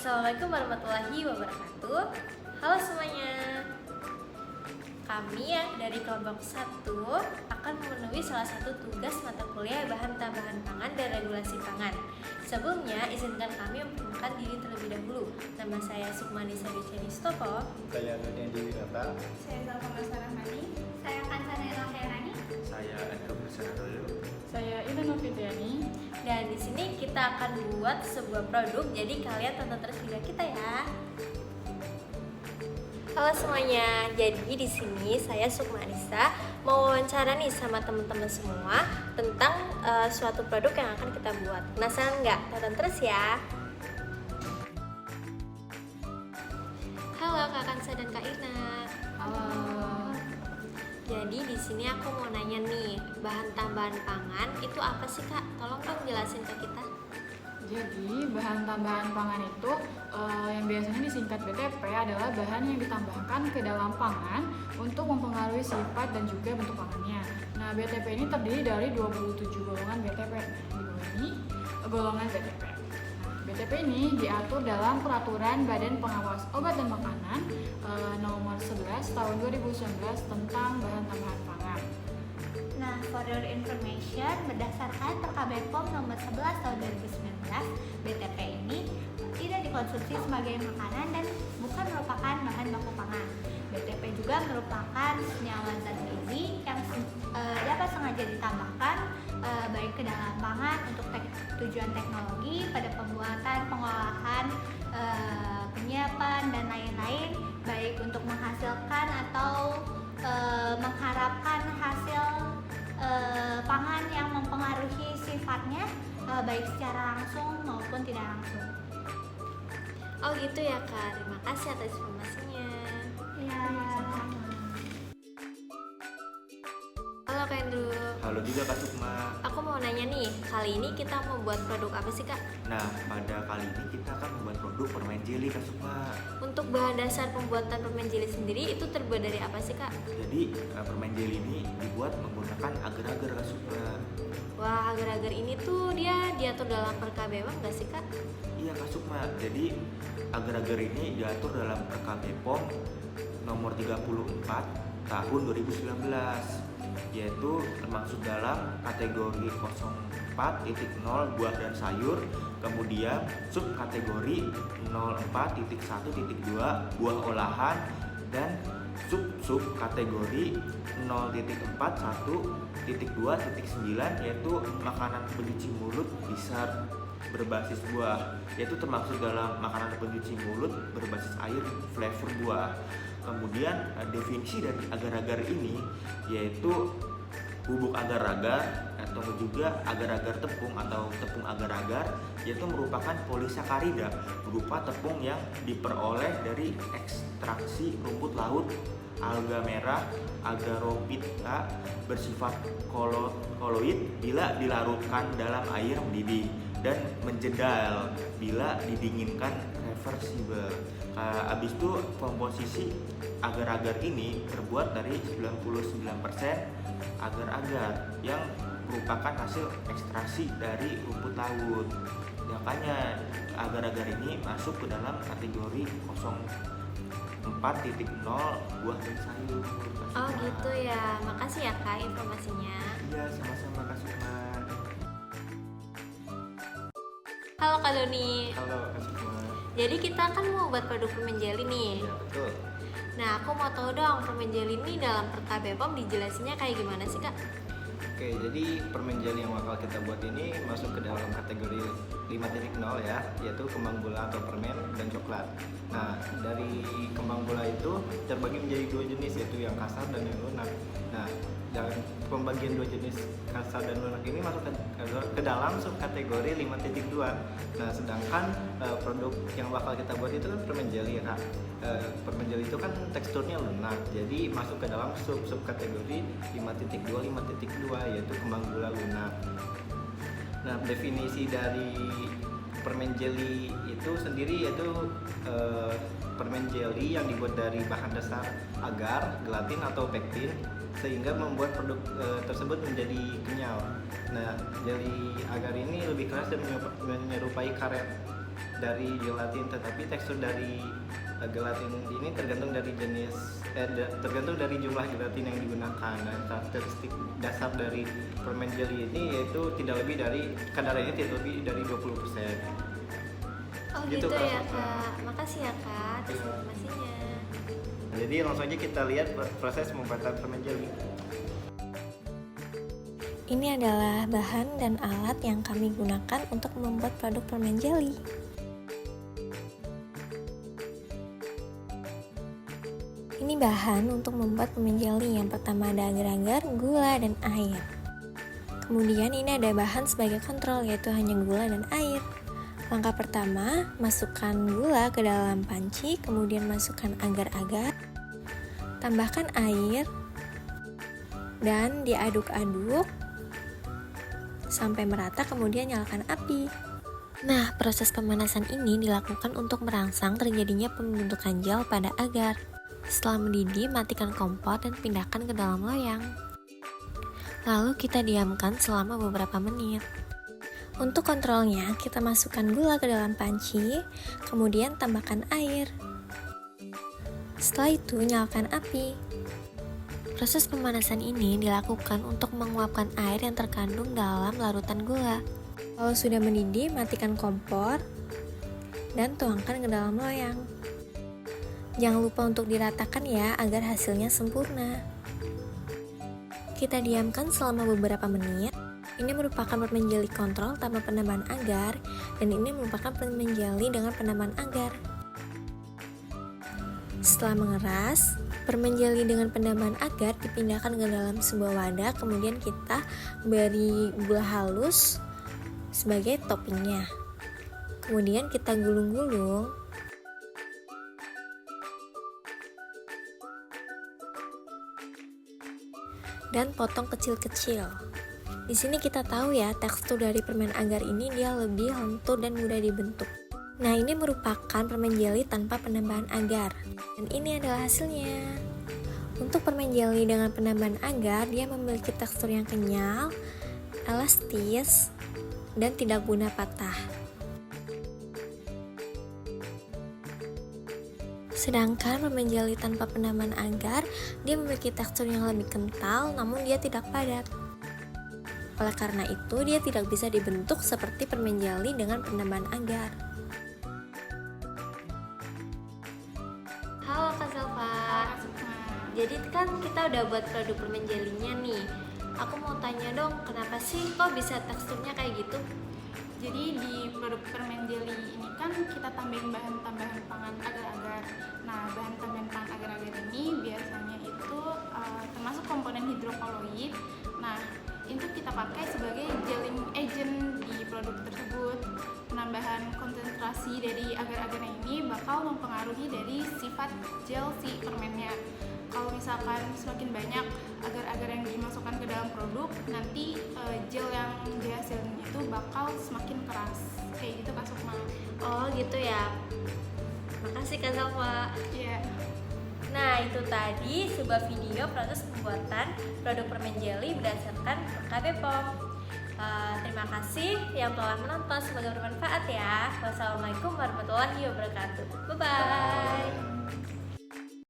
Assalamualaikum warahmatullahi wabarakatuh. Halo semuanya. Kami dari kelompok 1 akan memenuhi salah satu tugas mata kuliah bahan tambahan pangan dan regulasi pangan. Sebelumnya, izinkan kami memperkenalkan diri terlebih dahulu. Nama saya Sukmanisa Dicenistopo. Saya Nunia Diwinata. Saya Zalfa Masarahmani. Saya Kansana Elhairani. Saya Andika Persanadoyo. Saya Ina Novitriani. Dan di sini kita akan buat sebuah produk, jadi kalian tonton terus video kita ya. Halo semuanya, jadi di sini saya Sukma Anissa mau wawancara nih sama teman-teman semua tentang suatu produk yang akan kita buat. Penasaran nggak? Tonton terus ya. Halo Kak Kansa dan Kak Ina. Halo. Jadi di sini aku mau nanya nih, bahan tambahan pangan itu apa sih Kak? Tolong dong jelasin ke kita. Jadi bahan tambahan pangan itu yang biasanya disingkat BTP adalah bahan yang ditambahkan ke dalam pangan untuk mempengaruhi sifat dan juga bentuk pangannya. Nah, BTP ini terdiri dari 27 golongan BTP. Di bawah ini golongan BTP. Nah, BTP ini diatur dalam Peraturan Badan Pengawas Obat dan Makanan nomor 11 tahun 2019 tentang bahan tambahan pangan. Nah, for your information, berdasarkan PKB POM nomor 11 tahun 2019, BTP ini tidak dikonsumsi sebagai makanan dan bukan merupakan bahan baku pangan. BTP juga merupakan senyawa zat gizi yang dapat sengaja ditambahkan baik ke dalam pangan untuk tujuan teknologi pada pembuatan, pengolahan, penyiapan dan lain-lain, baik untuk menghasilkan atau mengharapkan hasil pangan yang mempengaruhi sifatnya baik secara langsung maupun tidak langsung. Oh gitu ya Kak, terima kasih atas informasinya. Ya. Halo Kak Andrew. Halo juga Kak Sukma. Aku mau nanya nih, kali ini kita mau buat produk apa sih Kak? Nah, pada kali ini kita akan membuat produk permen jeli Kak Sukma. Untuk bahan dasar pembuatan permen jeli sendiri itu terbuat dari apa sih Kak? Jadi permen jeli ini dibuat menggunakan agar-agar Kak Sukma. Wah, agar-agar ini tuh dia diatur dalam PKB POM nggak sih Kak? Iya Kak Sukma. Jadi agar-agar ini diatur dalam PKB POM nomor 34 tahun 2019, yaitu termasuk dalam kategori 04.0 buah dan sayur, kemudian subkategori 04.1.2 buah olahan, dan subkategori 0.41.2.9 yaitu makanan pencuci mulut bisa berbasis buah, yaitu termasuk dalam makanan pencuci mulut berbasis air flavor buah. Kemudian definisi dari agar-agar ini yaitu bubuk agar-agar atau juga agar-agar tepung atau tepung agar-agar, yaitu merupakan polisakarida berupa tepung yang diperoleh dari ekstraksi rumput laut, alga merah, agarophyta bersifat koloid bila dilarutkan dalam air mendidih dan menjedal bila didinginkan reversible. Habis itu komposisi agar-agar ini terbuat dari 99% agar-agar yang merupakan hasil ekstraksi dari rumput laut. Makanya agar-agar ini masuk ke dalam kategori 04.0 buah dan sayur. Oh gitu ya, makasih ya Kak informasinya. Iya, sama-sama Kak Sukma. Halo Kak Doni. Halo Kak Sukma. Jadi kita kan mau buat produk permen jeli nih. Iya betul. Nah, aku mau tahu dong permen jeli ini dalam PKB POM dijelasinnya kayak gimana sih Kak? Oke, jadi permen jeli yang bakal kita buat ini masuk ke dalam kategori 5.0 ya, yaitu kembang gula atau permen dan coklat. Nah, dari kembang gula itu terbagi menjadi dua jenis, yaitu yang kasar dan yang lunak. Nah, dan pembagian dua jenis kasar dan lunak ini masuk ke dalam subkategori 5.2. Nah, sedangkan produk yang bakal kita buat itu kan permen jeli ya Kak. Permen jeli itu kan teksturnya lunak, jadi masuk ke dalam subkategori 5.2 yaitu kembang gula lunak. Nah, definisi dari permen jeli itu sendiri yaitu permen jeli yang dibuat dari bahan dasar agar, gelatin atau pektin sehingga membuat produk tersebut menjadi kenyal. Nah, jeli agar ini lebih keras dan menyerupai karet dari gelatin, tetapi tekstur dari gelatin ini tergantung dari tergantung dari jumlah gelatin yang digunakan. Dan karakteristik dasar dari permen jelly ini yaitu kadarnya tidak lebih dari 20%. Oh Gitu, gitu, Kak. ya Kak. Makasih ya Kak atas informasinya. Jadi langsung aja kita lihat proses pembuatan permen jelly. Ini adalah bahan dan alat yang kami gunakan untuk membuat produk permen jelly. Ini bahan untuk membuat permen jelly. Yang pertama ada agar-agar, gula, dan air. Kemudian ini ada bahan sebagai kontrol, yaitu hanya gula dan air. Langkah pertama, masukkan gula ke dalam panci, kemudian masukkan agar-agar, tambahkan air, dan diaduk-aduk sampai merata, kemudian nyalakan api. Nah, proses pemanasan ini dilakukan untuk merangsang terjadinya pembentukan gel pada agar. Setelah mendidih, matikan kompor dan pindahkan ke dalam loyang. Lalu kita diamkan selama beberapa menit. Untuk kontrolnya, kita masukkan gula ke dalam panci, kemudian tambahkan air. Setelah itu, nyalakan api. Proses pemanasan ini dilakukan untuk menguapkan air yang terkandung dalam larutan gula. Kalau sudah mendidih, matikan kompor dan tuangkan ke dalam loyang. Jangan lupa untuk diratakan ya, agar hasilnya sempurna. Kita diamkan selama beberapa menit. Ini merupakan permen jelly kontrol tanpa penambahan agar, dan ini merupakan permen jelly dengan penambahan agar. Setelah mengeras, permen jelly dengan penambahan agar dipindahkan ke dalam sebuah wadah, kemudian kita beri gula halus sebagai toppingnya. Kemudian kita gulung-gulung. Dan potong kecil-kecil. Di sini kita tahu ya, tekstur dari permen agar ini dia lebih lentur dan mudah dibentuk. Nah, ini merupakan permen jelly tanpa penambahan agar. Dan ini adalah hasilnya. Untuk permen jelly dengan penambahan agar, dia memiliki tekstur yang kenyal, elastis, dan tidak mudah patah. Sedangkan permen jelly tanpa penambahan agar, dia memiliki tekstur yang lebih kental, namun dia tidak padat. Oleh karena itu, dia tidak bisa dibentuk seperti permen jelly dengan penambahan agar. Halo Kak Zelva. Jadi kan kita udah buat produk permen jelly-nya nih. Aku mau tanya dong, kenapa sih kok bisa teksturnya kayak gitu? Jadi di produk permen jelly ini kan kita tambahin bahan tambahan pangan agar-agar. Nah, bahan tambahan pangan agar-agar ini biasanya itu termasuk komponen hidrokoloid. Nah, itu kita pakai sebagai gelling agent di produk tersebut. Penambahan konsentrasi dari agar-agarnya ini bakal mempengaruhi dari sifat gel si permennya. Kalau misalkan semakin banyak agar-agar yang dimasukkan ke dalam produk, nanti gel yang dihasilkan itu bakal semakin keras. Kayak gitu Kak Sukma. Oh gitu ya. Makasih Kak Zelva. Iya. Nah, itu tadi sebuah video proses pembuatan produk permen jelly berdasarkan KB POM. Terima kasih yang telah menonton, semoga bermanfaat ya. Wassalamualaikum warahmatullahi wabarakatuh. Bye-bye.